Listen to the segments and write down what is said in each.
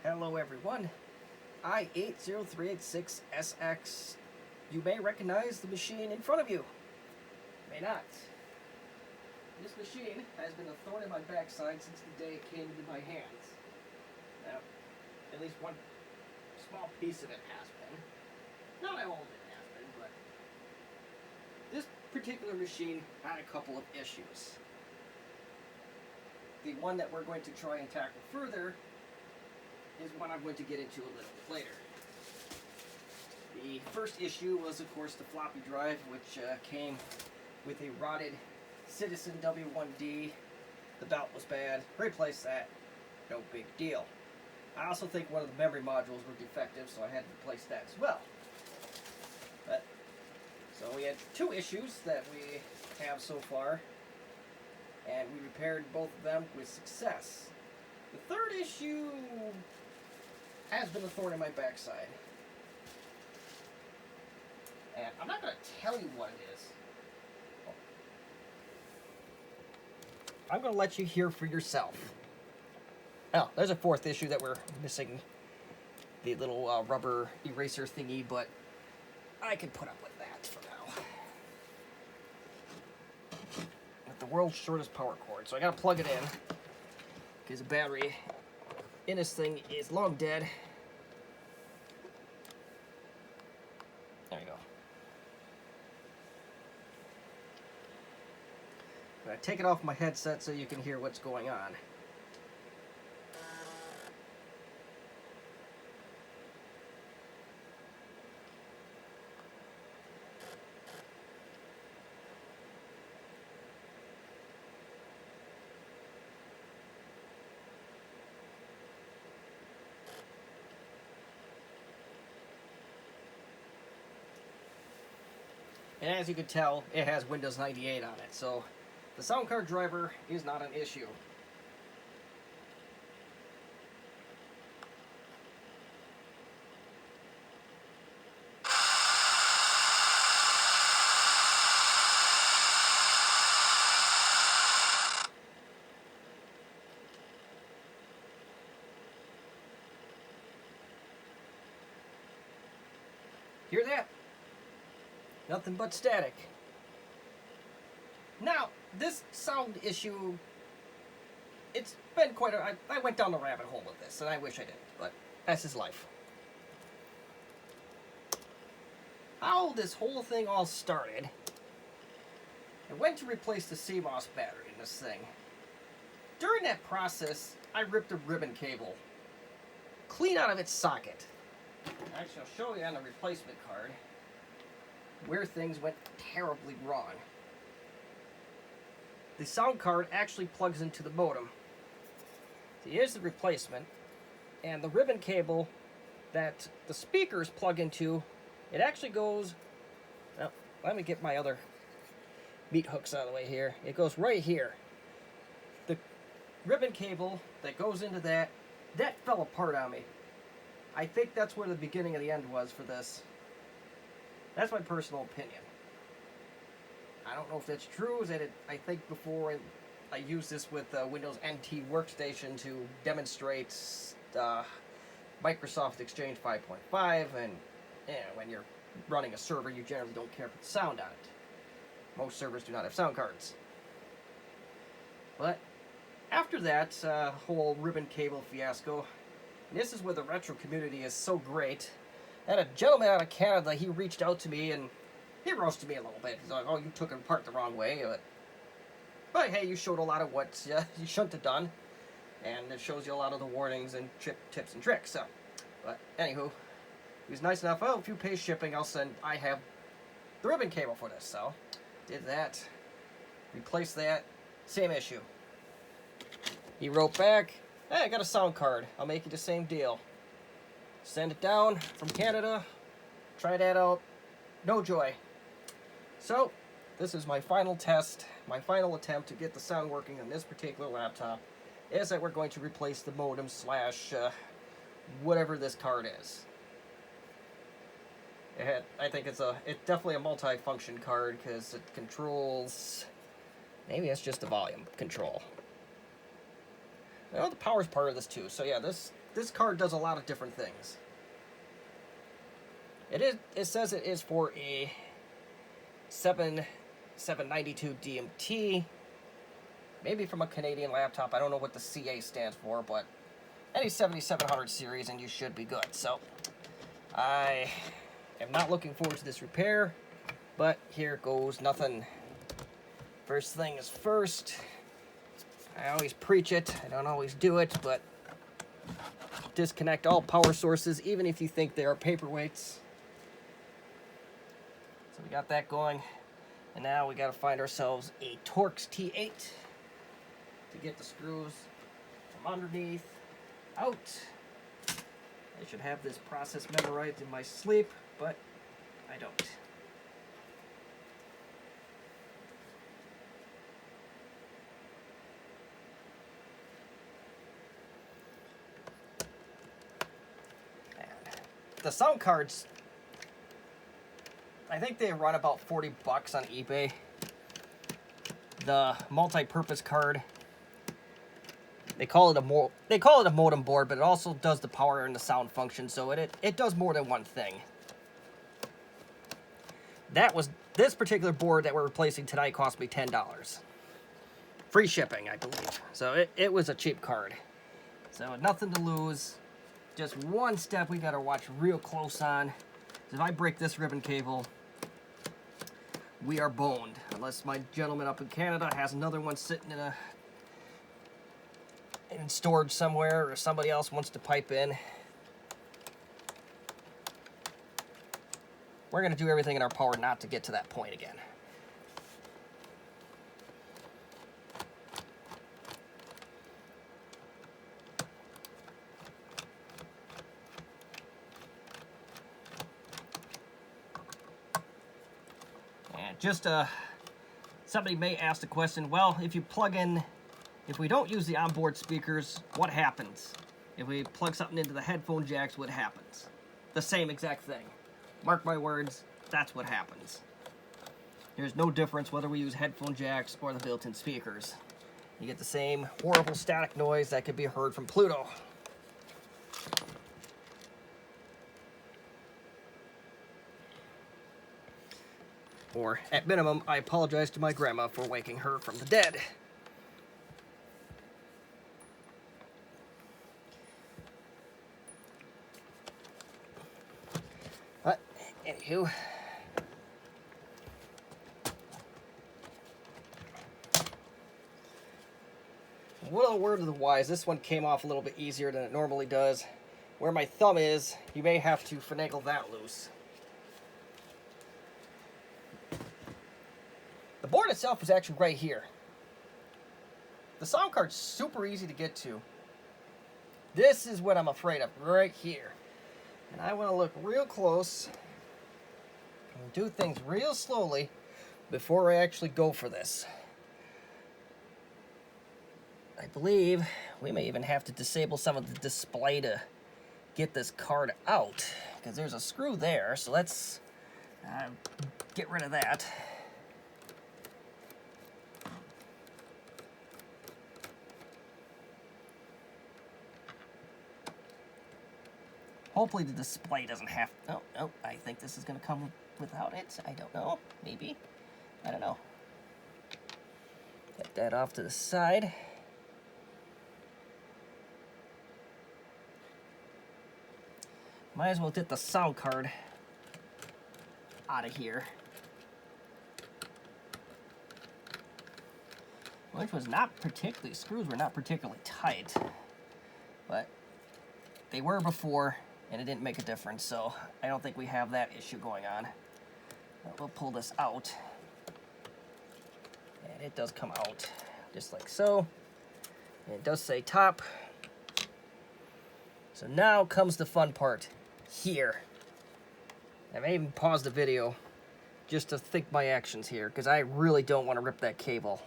Hello everyone, I-80386SX. You may recognize the machine in front of you. May not. This machine has been a thorn in my backside since the day it came into my hands. Now, at least one small piece of it has been. Not all of it has been, but this particular machine had a couple of issues. The one that we're going to try and tackle further is what I'm going to get into a little bit later. The first issue was, of course, the floppy drive, which came with a rotted Citizen W1D. The belt was bad. Replaced that. No big deal. I also think one of the memory modules were defective, so I had to replace that as well. So we had two issues that we have so far, and we repaired both of them with success. The third issue has been a thorn in my backside. And I'm not going to tell you what it is. I'm going to let you hear for yourself. Oh, there's a fourth issue that we're missing. The little rubber eraser thingy, but I can put up with that for now. With the world's shortest power cord. So I got to plug it in, because the battery in this thing is long dead. There you go. I'm going to take it off my headset so you can hear what's going on. And as you can tell, it has Windows 98 on it, so the sound card driver is not an issue. Hear that? Nothing but static. Now, this sound issue, it's been quite a... I went down the rabbit hole with this, and I wish I didn't, but that's his life. How this whole thing all started, I went to replace the CMOS battery in this thing. During that process, I ripped a ribbon cable clean out of its socket. Actually, I'll show you on the replacement card where things went terribly wrong. The sound card actually plugs into the modem. So here's the replacement, and the ribbon cable that the speakers plug into, it actually goes, well, let me get my other meat hooks out of the way here. It goes right here. The ribbon cable that goes into that fell apart on me. I think that's where the beginning of the end was for this. That's my personal opinion. I don't know if that's true. I think before I used this with Windows NT Workstation to demonstrate Microsoft Exchange 5.5, and when you're running a server, you generally don't care for the sound on it. Most servers do not have sound cards. But after that whole ribbon cable fiasco, this is where the retro community is so great. And a gentleman out of Canada, he reached out to me and he roasted me a little bit. He's like, oh, you took it apart the wrong way. But hey, you showed a lot of what you shouldn't have done. And it shows you a lot of the warnings and tips and tricks. So, but anywho, he was nice enough. Oh, if you pay shipping, I have the ribbon cable for this. So, did that. Replaced that. Same issue. He wrote back, hey, I got a sound card. I'll make you the same deal. Send it down from Canada. Try that out. No joy. So, this is my final test, my final attempt to get the sound working on this particular laptop, is that we're going to replace the modem slash whatever this card is. I think it's definitely a multi-function card because it controls, maybe it's just a volume control. Well, the power's part of this too. So yeah, this card does a lot of different things. It says it is for a 792 DMT, maybe from a Canadian laptop. I don't know what the CA stands for, but any 7700 series and you should be good. So I am not looking forward to this repair, but here goes nothing. First thing is first. I always preach it. I don't always do it, but disconnect all power sources, even if you think they are paperweights. So we got that going. And now we got to find ourselves a Torx T8 to get the screws from underneath out. I should have this process memorized in my sleep, but I don't. The sound cards, I think they run about 40 bucks on eBay. The multi-purpose card, they call it a modem board, but it also does the power and the sound function, so it does more than one thing. This particular board that we're replacing tonight cost me $10. Free shipping, I believe. So it was a cheap card. So nothing to lose. Just one step we gotta watch real close on. If I break this ribbon cable, we are boned. Unless my gentleman up in Canada has another one sitting in storage somewhere, or somebody else wants to pipe in. We're gonna do everything in our power not to get to that point again. Just somebody may ask the question, well, if we don't use the onboard speakers, what happens? If we plug something into the headphone jacks, what happens? The same exact thing. Mark my words, that's what happens. There's no difference whether we use headphone jacks or the built-in speakers. You get the same horrible static noise that could be heard from Pluto. Or, at minimum, I apologize to my grandma for waking her from the dead. But, anywho. Well, word of the wise, this one came off a little bit easier than it normally does. Where my thumb is, you may have to finagle that loose. The board itself is actually right here. The sound card's super easy to get to. This is what I'm afraid of, right here. And I want to look real close and do things real slowly before I actually go for this. I believe we may even have to disable some of the display to get this card out, because there's a screw there, so let's get rid of that. Hopefully the display doesn't have... Oh, I think this is going to come without it. I don't know. Maybe. I don't know. Get that off to the side. Might as well get the sound card out of here. Which was not particularly... Screws were not particularly tight. But they were before... and it didn't make a difference, so I don't think we have that issue going on. But we'll pull this out. And it does come out, just like so. And it does say top. So now comes the fun part, here. I may even pause the video just to think my actions here, because I really don't want to rip that cable.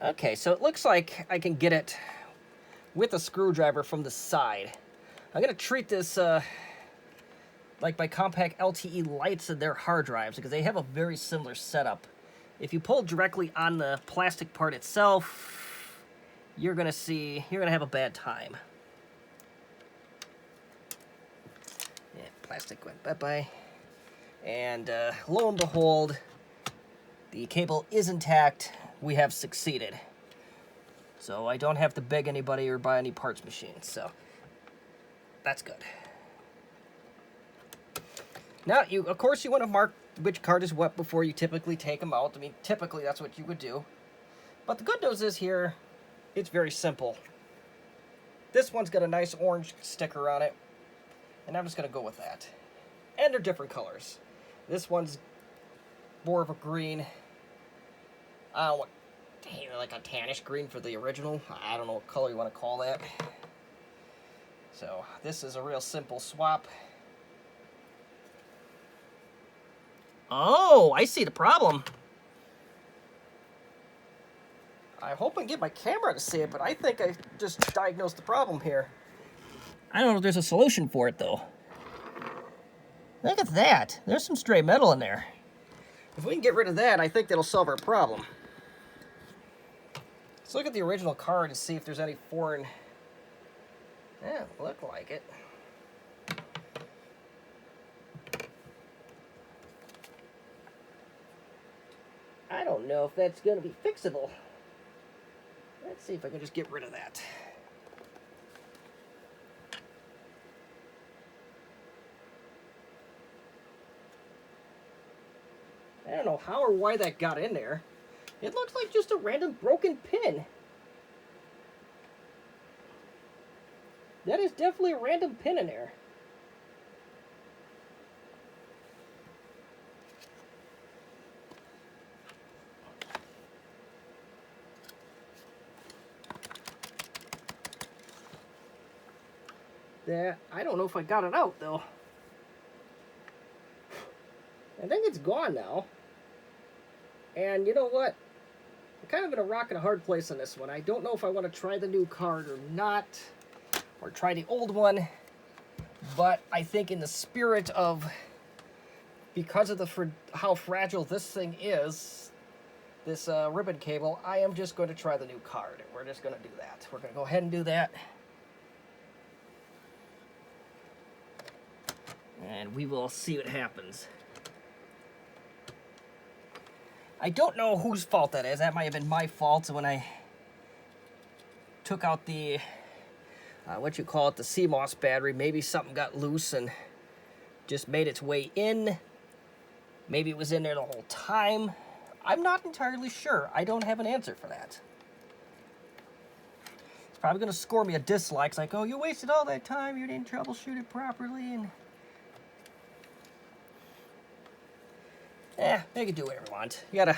Okay, so it looks like I can get it with a screwdriver from the side. I'm going to treat this like my Compaq LTE lights and their hard drives, because they have a very similar setup. If you pull directly on the plastic part itself, you're going to have a bad time. Yeah, plastic went bye-bye. And lo and behold, the cable is intact. We have succeeded. So I don't have to beg anybody or buy any parts machines, so that's good. Now, of course, you want to mark which card is what before you typically take them out. I mean, typically that's what you would do. But the good news is here, it's very simple. This one's got a nice orange sticker on it, and I'm just going to go with that. And they're different colors. This one's more of a green. I don't know what, like a tannish green for the original. I don't know what color you want to call that. So this is a real simple swap. Oh, I see the problem. I hope I can get my camera to see it, but I think I just diagnosed the problem here. I don't know if there's a solution for it, though. Look at that. There's some stray metal in there. If we can get rid of that, I think that'll solve our problem. Let's look at the original card and see if there's any foreign... Yeah, look like it. I don't know if that's going to be fixable. Let's see if I can just get rid of that. I don't know how or why that got in there. It looks like just a random broken pin. That is definitely a random pin in there. I don't know if I got it out, though. I think it's gone now. And you know what? I'm kind of in a rock and a hard place on this one. I don't know if I want to try the new card or not, or try the old one. But I think in the spirit of, because of how fragile this thing is, this ribbon cable, I am just going to try the new card. We're just going to do that. We're going to go ahead and do that. And we will see what happens. I don't know whose fault that is. That might have been my fault when I took out the, the CMOS battery. Maybe something got loose and just made its way in. Maybe it was in there the whole time. I'm not entirely sure. I don't have an answer for that. It's probably going to score me a dislike. It's like, oh, you wasted all that time. You didn't troubleshoot it properly. And they can do whatever you want. You gotta,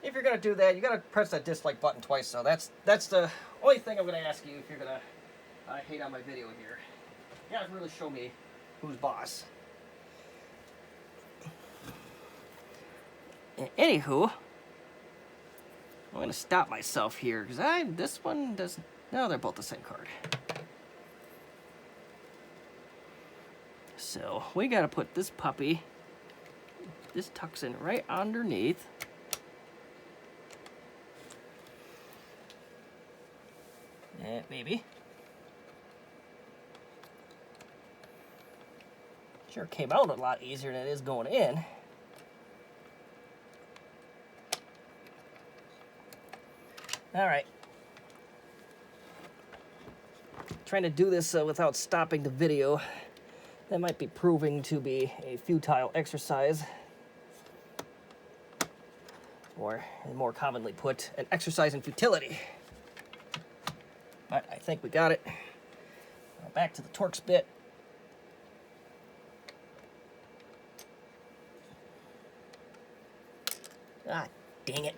if you're gonna do that, you gotta press that dislike button twice. So that's the only thing I'm gonna ask you if you're gonna hate on my video here. You gotta really show me who's boss. Anywho, I'm gonna stop myself here because this one doesn't. No, they're both the same card. So we gotta put this puppy. This tucks in right underneath. Maybe. Sure came out a lot easier than it is going in. All right. Trying to do this without stopping the video. That might be proving to be a futile exercise. Or, more commonly put, an exercise in futility. But I think we got it. Now back to the Torx bit. Ah, dang it.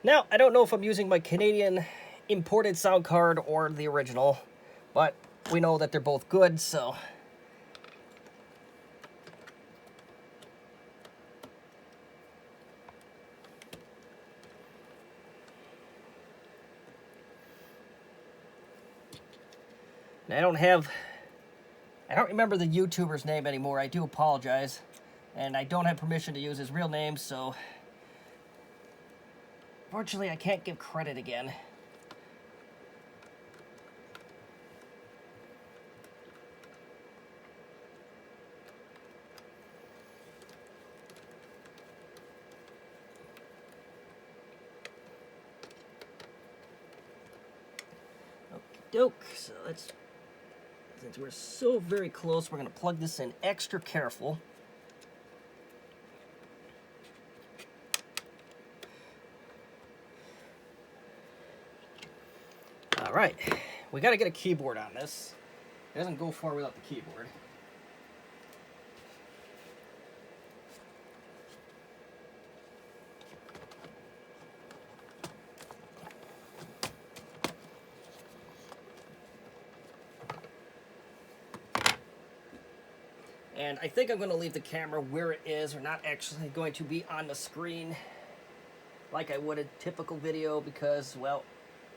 Now, I don't know if I'm using my Canadian imported sound card or the original, but we know that they're both good, so... I don't remember the YouTuber's name anymore. I do apologize. And I don't have permission to use his real name, so... Fortunately, I can't give credit again. Okie-doke. So let's... Since we're so very close, we're going to plug this in extra careful. All right, we got to get a keyboard on this. It doesn't go far without the keyboard. And I think I'm going to leave the camera where it is. We're not actually going to be on the screen like I would a typical video because, well,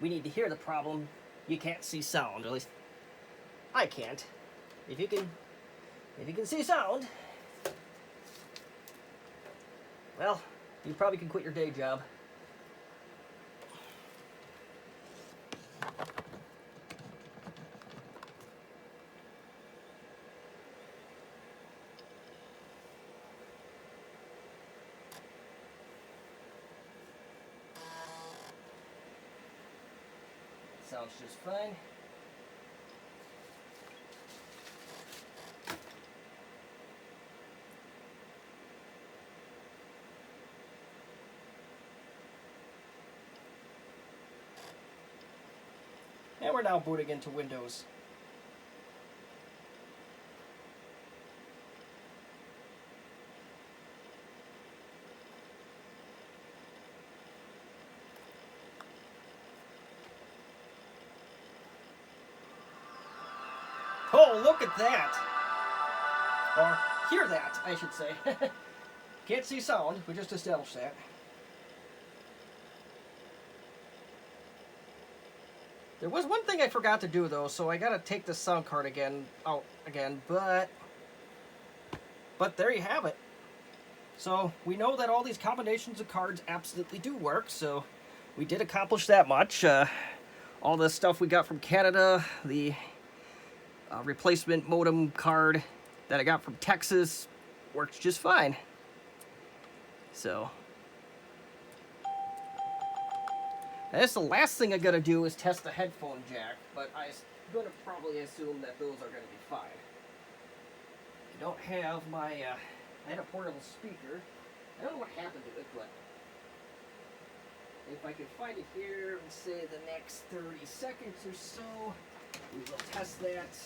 we need to hear the problem. You can't see sound, or at least I can't. If you can see sound, well, you probably can quit your day job. Sounds just fine. And we're now booting into Windows. Oh, look at that! Or hear that, I should say. Can't see sound, we just established that. There was one thing I forgot to do though, so I gotta take the sound card out again, but there you have it. So we know that all these combinations of cards absolutely do work, so we did accomplish that much. All the stuff we got from Canada, the replacement modem card that I got from Texas works just fine. So that's the last thing I gotta do is test the headphone jack, but I'm gonna probably assume that those are gonna be fine. I don't have my, I had a portable speaker. I don't know what happened to it, but if I can find it here in, say, the next 30 seconds or so, we will test that.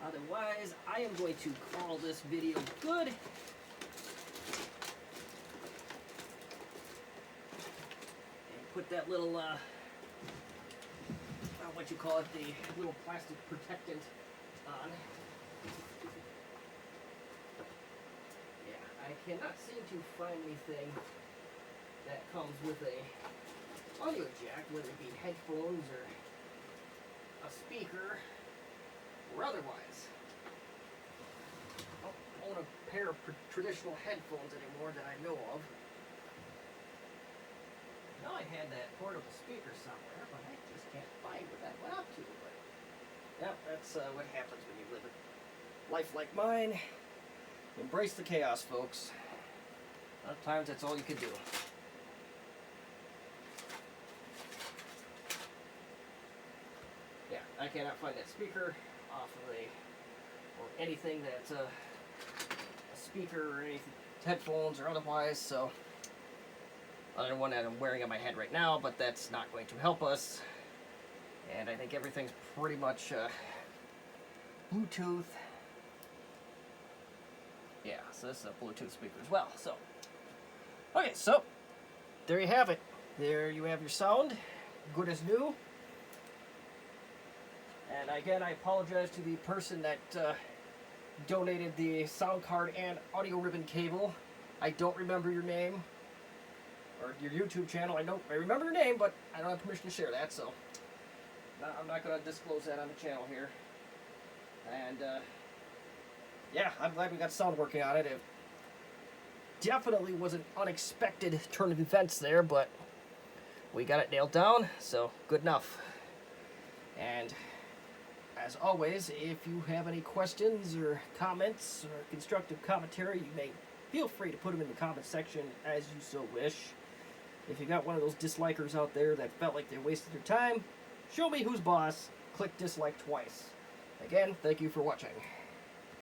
Otherwise, I am going to call this video good. And put that little, what you call it, the little plastic protectant on. Yeah, I cannot seem to find anything that comes with a audio jack, whether it be headphones or a speaker or otherwise. I don't own a pair of traditional headphones anymore that I know of. Now I had that portable speaker somewhere, but I just can't find where that went up to. But yeah, that's what happens when you live a life like mine. Embrace the chaos, folks. A lot of times that's all you can do. Yeah, I cannot find that speaker off of or anything that's a speaker or anything, headphones or otherwise, so other than one that I'm wearing on my head right now, but that's not going to help us. And I think everything's pretty much Bluetooth. Yeah, so this is a Bluetooth speaker as well. So, okay, so there you have it. there you have your sound, good as new. And again, I apologize to the person that donated the sound card and audio ribbon cable. I don't remember your name or your YouTube channel. I remember your name, but I don't have permission to share that, so I'm not going to disclose that on the channel here. And yeah, I'm glad we got sound working on it. It definitely was an unexpected turn of events there, but we got it nailed down, so good enough. And as always, if you have any questions or comments or constructive commentary, you may feel free to put them in the comment section as you so wish. If you got one of those dislikers out there that felt like they wasted their time, show me who's boss. Click dislike twice. Again, thank you for watching.